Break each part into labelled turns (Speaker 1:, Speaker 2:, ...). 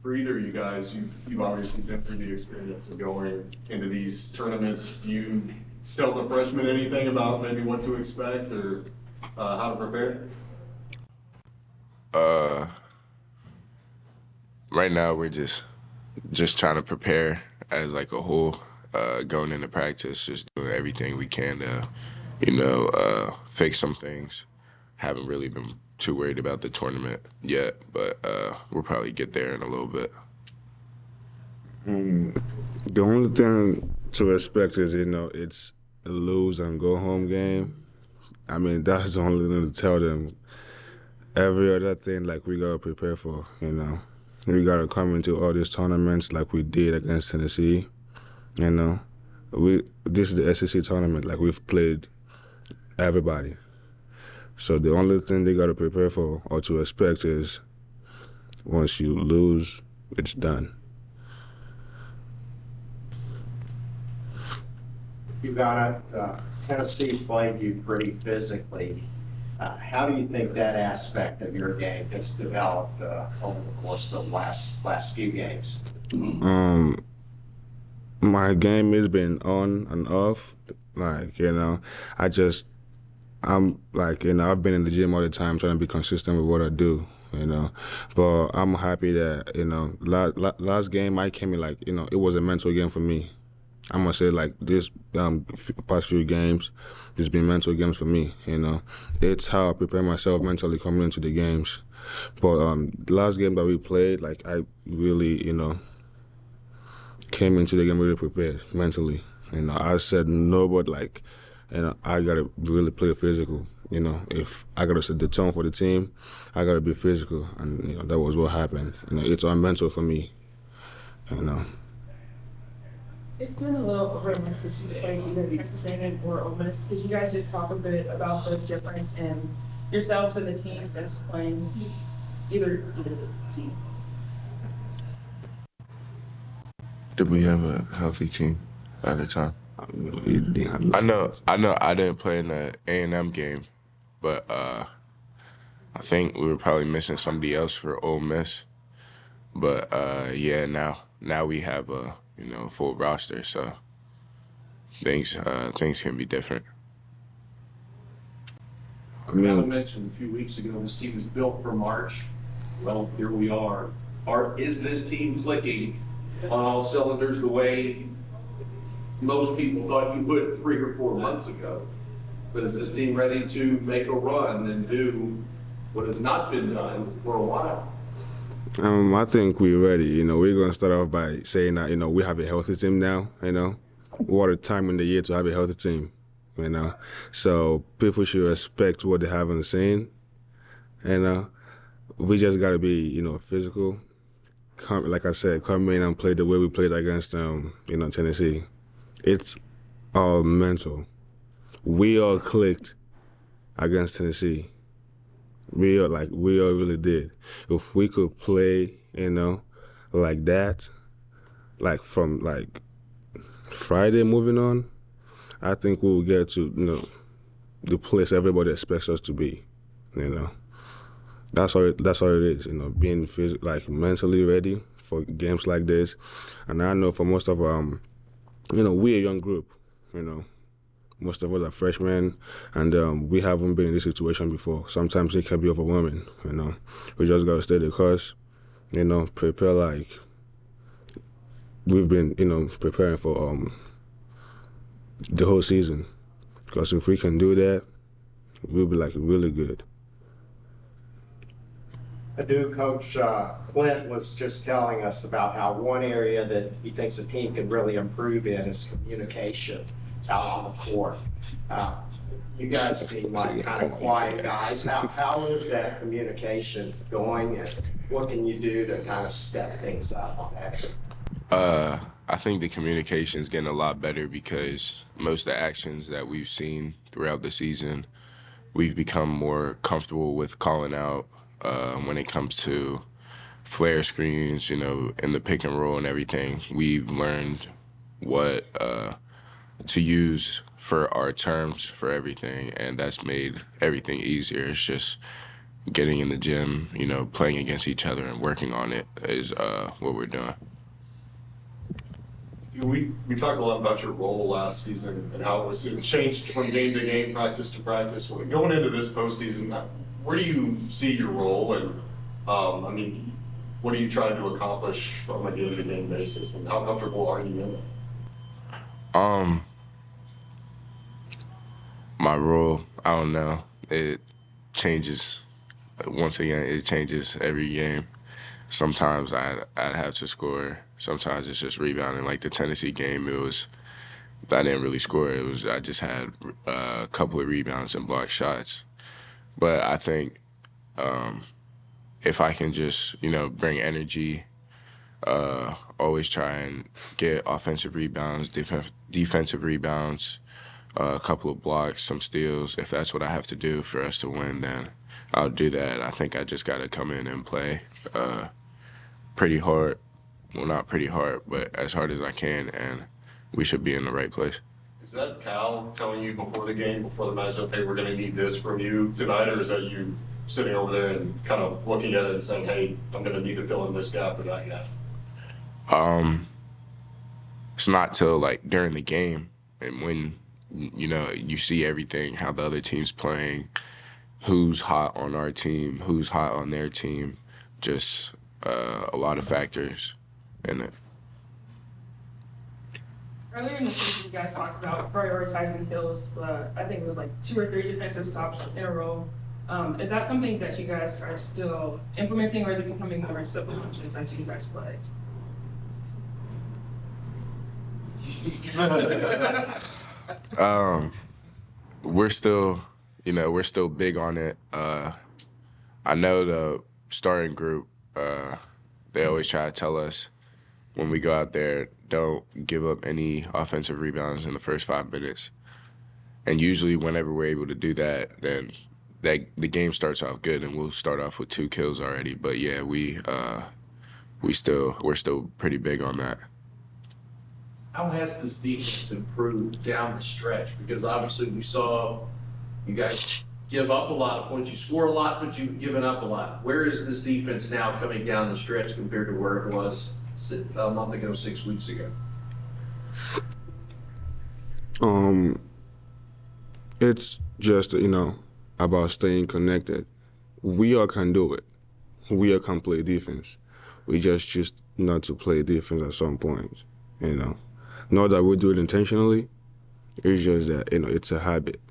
Speaker 1: for either of you guys, you've obviously been through the experience of going into these tournaments. Do you tell the freshmen anything about maybe what to expect or how to prepare?
Speaker 2: Right now we're just trying to prepare as like a whole, going into practice, just doing everything we can to, fix some things. Haven't really been too worried about the tournament yet, but we'll probably get there in a little bit.
Speaker 3: The only thing to expect is, it's a lose and go home game. I mean, that's the only thing to tell them. Every other thing, like, we got to prepare for, We got to come into all these tournaments like we did against Tennessee, This is the SEC tournament, like, we've played everybody. So the only thing they got to prepare for or to expect is once you lose, it's done.
Speaker 4: Ugonna, Tennessee played you pretty physically. How do you think that aspect of your game has developed over the course of the last few games?
Speaker 3: My game has been on and off. I've been in the gym all the time trying to be consistent with what I do, But I'm happy that, last game I came in it was a mental game for me. I'm gonna say this past few games, it's been mental games for me. It's how I prepare myself mentally coming into the games. But the last game that we played, I really came into the game really prepared mentally. I said no, but I gotta really play physical. If I gotta set the tone for the team, I gotta be physical, and that was what happened. It's all mental for me.
Speaker 5: It's been a little over a month since you played either Texas A&M or Ole Miss. Could you guys just talk a bit about the difference in yourselves and the team since playing either team?
Speaker 2: Did we have a healthy team at the time? I know I didn't play in the A&M game, but I think we were probably missing somebody else for Ole Miss. But now we have a full roster, so things can be different.
Speaker 6: Adou mentioned a few weeks ago this team is built for March. Well, here we are. Is this team clicking on all cylinders the way most people thought you would 3 or 4 months ago? But is this team ready to make a run and do what has not been done for a while?
Speaker 3: I think we're ready. We're going to start off by saying that, we have a healthy team now, What a time in the year to have a healthy team, So people should respect what they haven't seen, We just got to be, physical. Like I said, come in and play the way we played against, Tennessee. It's all mental. We all clicked against Tennessee. We all really did. If we could play, like that, from Friday moving on, I think we will get to, the place everybody expects us to be, That's all it is, being mentally ready for games like this. And I know for most of we're a young group, Most of us are freshmen, and we haven't been in this situation before. Sometimes it can be overwhelming, We just got to stay the course, prepare like we've been, preparing for the whole season. Because if we can do that, we'll be really good.
Speaker 4: Adou, Coach Clint was just telling us about how one area that he thinks a team can really improve in is communication out on the court. You guys seem like kind of quiet guys. How is that communication going, and what can you do to kind of step things up on that?
Speaker 2: I think the communication is getting a lot better because most of the actions that we've seen throughout the season, we've become more comfortable with calling out when it comes to flare screens, in the pick and roll and everything. We've learned what to use for our terms for everything, and that's made everything easier. It's just, getting in the gym, playing against each other and working on it is what we're doing.
Speaker 1: We talked a lot about your role last season and how it changed from game to game, practice to practice. Going into this postseason, where do you see your role, and what are you trying to accomplish from a game-to-game basis, and how comfortable are you in it?
Speaker 2: My role, I don't know. It changes. Once again, it changes every game. Sometimes I'd have to score. Sometimes it's just rebounding. Like the Tennessee game, I didn't really score. I just had a couple of rebounds and blocked shots. But I think if I can just, bring energy, always try and get offensive rebounds, defensive rebounds, a couple of blocks, some steals. If that's what I have to do for us to win, then I'll do that. I think I just got to come in and play pretty hard. Well, not pretty hard, but as hard as I can, and we should be in the right place.
Speaker 1: Is that Cal telling you before the game, before the matchup, hey, we're going to need this from you tonight, or is that you sitting over there and kind of looking at it and saying, hey, I'm going to need to fill in this gap or that gap?
Speaker 2: It's not till like during the game and when you see everything, how the other team's playing, who's hot on our team, who's hot on their team, just a lot of factors in it.
Speaker 5: Earlier in the season, you guys talked about prioritizing kills. I think it was like 2 or 3 defensive stops in a row. Is that something that you guys are still implementing, or is it becoming more subconscious as you guys play?
Speaker 2: We're still big on it. I know the starting group, they always try to tell us when we go out there, don't give up any offensive rebounds in the first 5 minutes. And usually whenever we're able to do that, then the game starts off good and we'll start off with 2 kills already. But yeah, we're still pretty big on that.
Speaker 6: How has this defense improved down the stretch? Because obviously we saw you guys give up a lot of points. You score a lot, but you've given up a lot. Where is this defense now coming down the stretch compared to where it was a month ago, 6 weeks ago?
Speaker 3: It's just, about staying connected. We all can do it. We all can play defense. We just choose not to play defense at some point, Not that we do it intentionally. It's just that, it's a habit,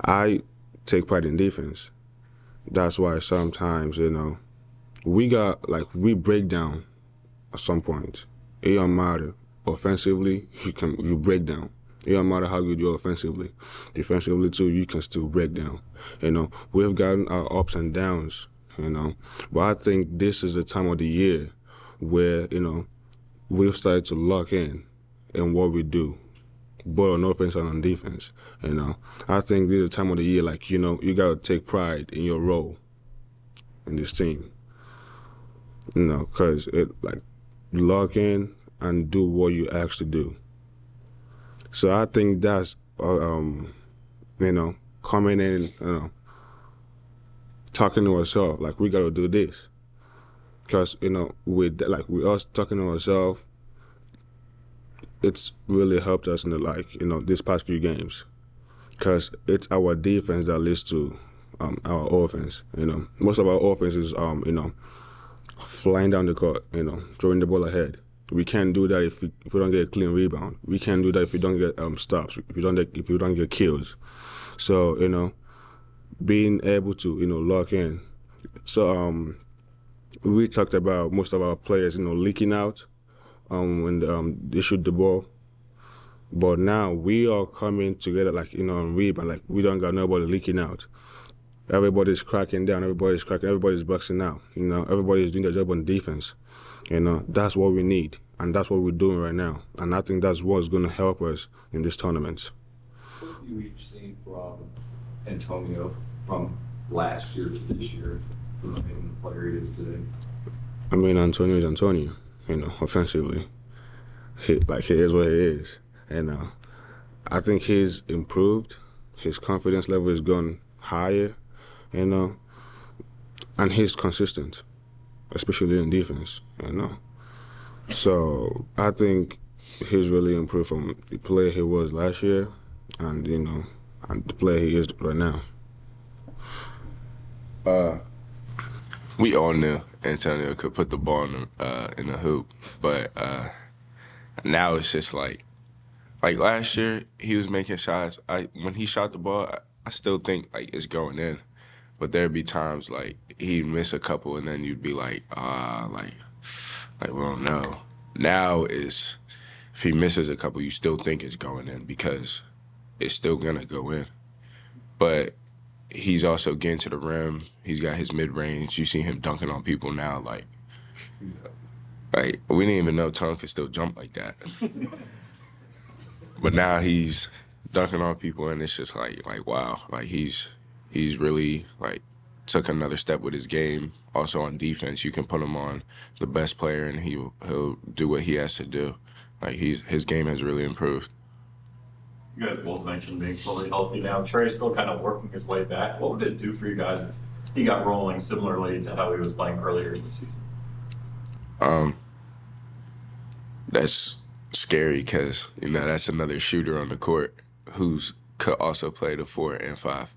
Speaker 3: I take pride in defense. That's why sometimes, we break down at some point. It don't matter. Offensively, you break down. It don't matter how good you are offensively. Defensively, too, you can still break down. We've gotten our ups and downs, But I think this is the time of the year where, we've started to lock in what we do, both on offense and on defense. I think this is the time of the year, you got to take pride in your role in this team. Because lock in and do what you actually do. So I think that's, coming in, talking to ourselves, we got to do this. Because, with us talking to ourselves, it's really helped us in this past few games. Because it's our defense that leads to our offense. Most of our offense is, flying down the court, throwing the ball ahead. We can't do that if we don't get a clean rebound. We can't do that if we don't get stops, if we don't get kills. So, being able to, lock in. So, we talked about most of our players, leaking out when they shoot the ball. But now we are coming together, on rebound. We don't got nobody leaking out. Everybody's cracking down. Everybody's boxing out. Everybody's doing their job on defense. That's what we need, and that's what we're doing right now. And I think that's what's going to help us in this tournament.
Speaker 7: What have you each seen from Antonio from last year to this year, from the player he is today?
Speaker 3: Antonio is Antonio, offensively. He is what he is. I think he's improved. His confidence level has gone higher. you know, and he's consistent, especially in defense, you know. So I think he's really improved from the player he was last year, and you know, and the player he is right now.
Speaker 2: We all knew Antonio could put the ball in the hoop, but now it's just like last year he was making shots. When he shot the ball, I still think like it's going in, but there'd be times like he'd miss a couple, and then you'd be like we don't know. Now is if he misses a couple, you still think it's going in because it's still gonna go in, but he's also getting to the rim. He's got his mid-range. You see him dunking on people now. Like we didn't even know Tom could still jump like that. But now he's dunking on people, and it's just like wow. Like he's really like took another step with his game. Also on defense, you can put him on the best player, and he'll do what he has to do. Like his game has really improved.
Speaker 8: You guys both mentioned being fully healthy now. Trey's still kind of working his way back. What would it do for you guys if he got rolling similarly to how he was playing earlier in the season?
Speaker 2: That's scary because, you know, that's another shooter on the court who's could also play the 4 and 5.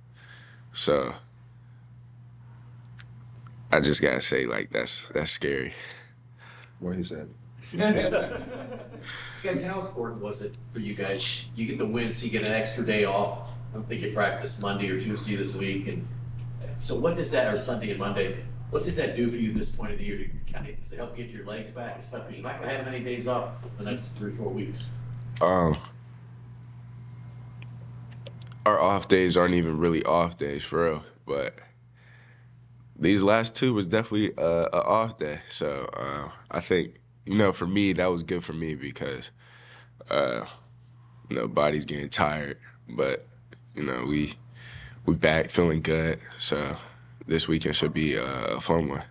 Speaker 2: So I just gotta say, like, that's scary.
Speaker 3: What he said.
Speaker 9: Guys, how important was it for you guys? You get the win, so you get an extra day off. I don't think you practiced Monday or Tuesday this week. And so what does that, or Sunday and Monday, what does that do for you at this point of the year to kind of, does it help get your legs back and stuff? Because you're not going to have many days off the next 3 or 4 weeks.
Speaker 2: Our off days aren't even really off days, for real. But these last 2 was definitely a off day. So I think, you know, for me, that was good for me because, you know, body's getting tired. But, you know, we back feeling good. So this weekend should be a fun one.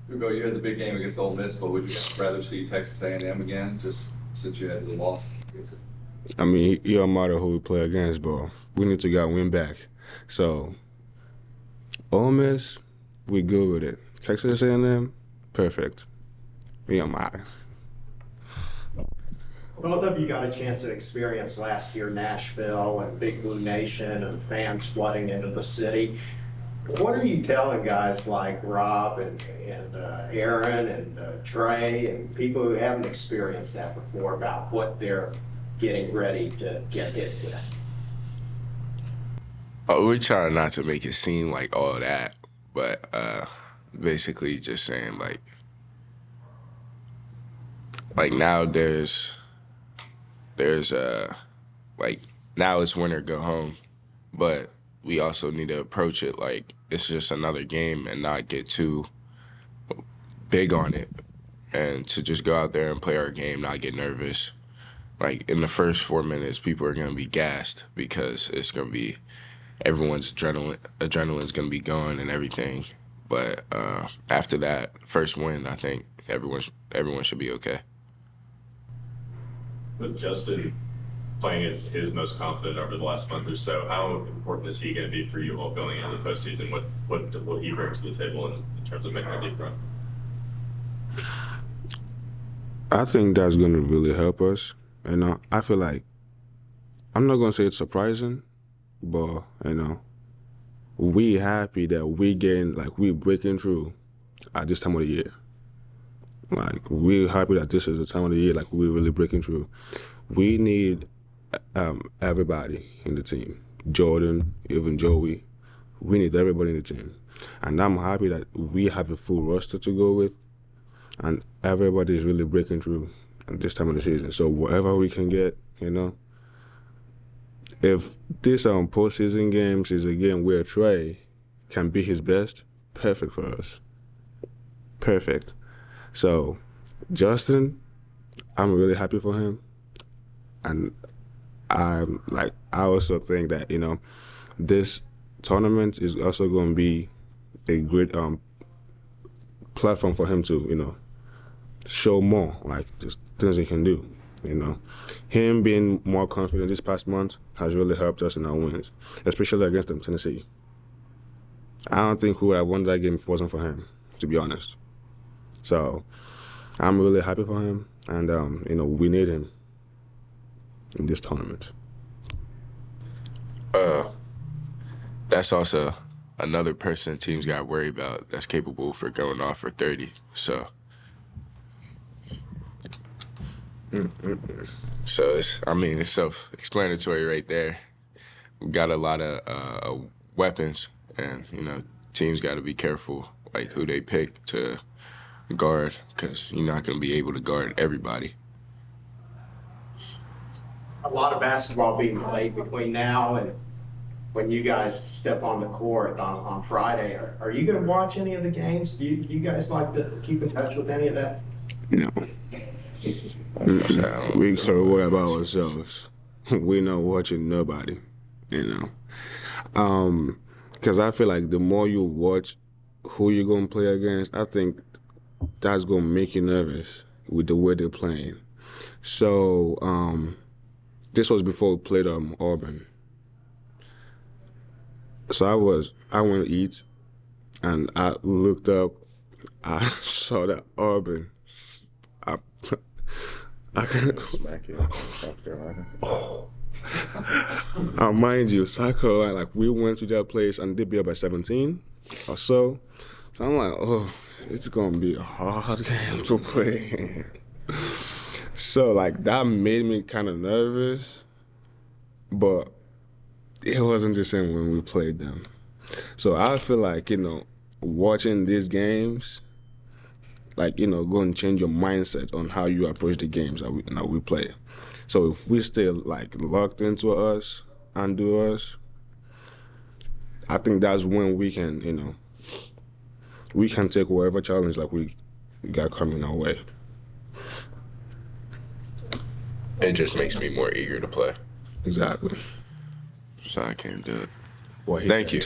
Speaker 7: Ugo, you had the big game against Ole Miss, but would you rather see Texas A&M again, just since you had the loss?
Speaker 3: I mean, it don't matter who we play against, but we need to get win back. So, Ole Miss, we good with it. Texas A&M, perfect. We on my.
Speaker 4: Both of you got a chance to experience last year Nashville and Big Blue Nation and fans flooding into the city. What are you telling guys like Rob and Aaron and Trey and people who haven't experienced that before about what they're getting ready to get hit with?
Speaker 2: We're trying not to make it seem like all that, but basically just saying like now there's like now it's win or go home, but we also need to approach it like it's just another game and not get too big on it, and to just go out there and play our game, not get nervous. Like in the first 4 minutes, people are gonna be gassed because it's gonna be everyone's adrenaline's gonna be going and everything. But after that first win, I think everyone should be okay.
Speaker 8: With Justin playing at his most confident over the last month or so, how important is he going to be for you all going into the postseason? What will he bring to the table in terms of making a deep run?
Speaker 3: I think that's going to really help us. You know, I feel like, I'm not going to say it's surprising, but, you know, we happy that we're breaking through at this time of the year. Like, we're happy that this is the time of the year, like, we're really breaking through. We need everybody in the team. Jordan, even Joey. We need everybody in the team. And I'm happy that we have a full roster to go with, and everybody is really breaking through at this time of the season. So whatever we can get, you know, if this postseason games is a game where Trey can be his best, perfect for us. Perfect. So, Justin, I'm really happy for him. And I also think that, you know, this tournament is also going to be a great platform for him to, you know, show more, like, just things he can do, you know. Him being more confident this past month has really helped us in our wins, especially against Tennessee. I don't think we would have won that game if it wasn't for him, to be honest. So I'm really happy for him, and we need him in this tournament.
Speaker 2: That's also another person teams got to worry about that's capable for going off for 30. So, it's self-explanatory right there. We got a lot of weapons, and teams got to be careful like who they pick to guard, because you're not going to be able to guard everybody.
Speaker 4: A lot of basketball being played between now and when you guys step on the court on Friday. Are you going to watch any of the games? Do you guys like to keep in touch with any of that?
Speaker 3: No. We could worry about ourselves. We're not watching nobody, Because I feel like the more you watch who you're going to play against, I think that's going to make you nervous with the way they're playing. So this was before we played Auburn. So I went to eat, and I looked up. I saw that Auburn.
Speaker 2: Smack it, South Carolina.
Speaker 3: Oh. Mind you, South Carolina, like we went to their place and they beat up by 17 or so. So I'm like, oh, it's gonna be a hard game to play. So like that made me kind of nervous, but it wasn't the same when we played them. So I feel like, watching these games, like, go and change your mindset on how you approach the games that we play. So if we stay like locked into us and do us, I think that's when we can, we can take whatever challenge like we got coming our way.
Speaker 2: It just makes me more eager to play.
Speaker 3: Exactly.
Speaker 2: So I can't do it.
Speaker 7: Well,
Speaker 2: Thank you.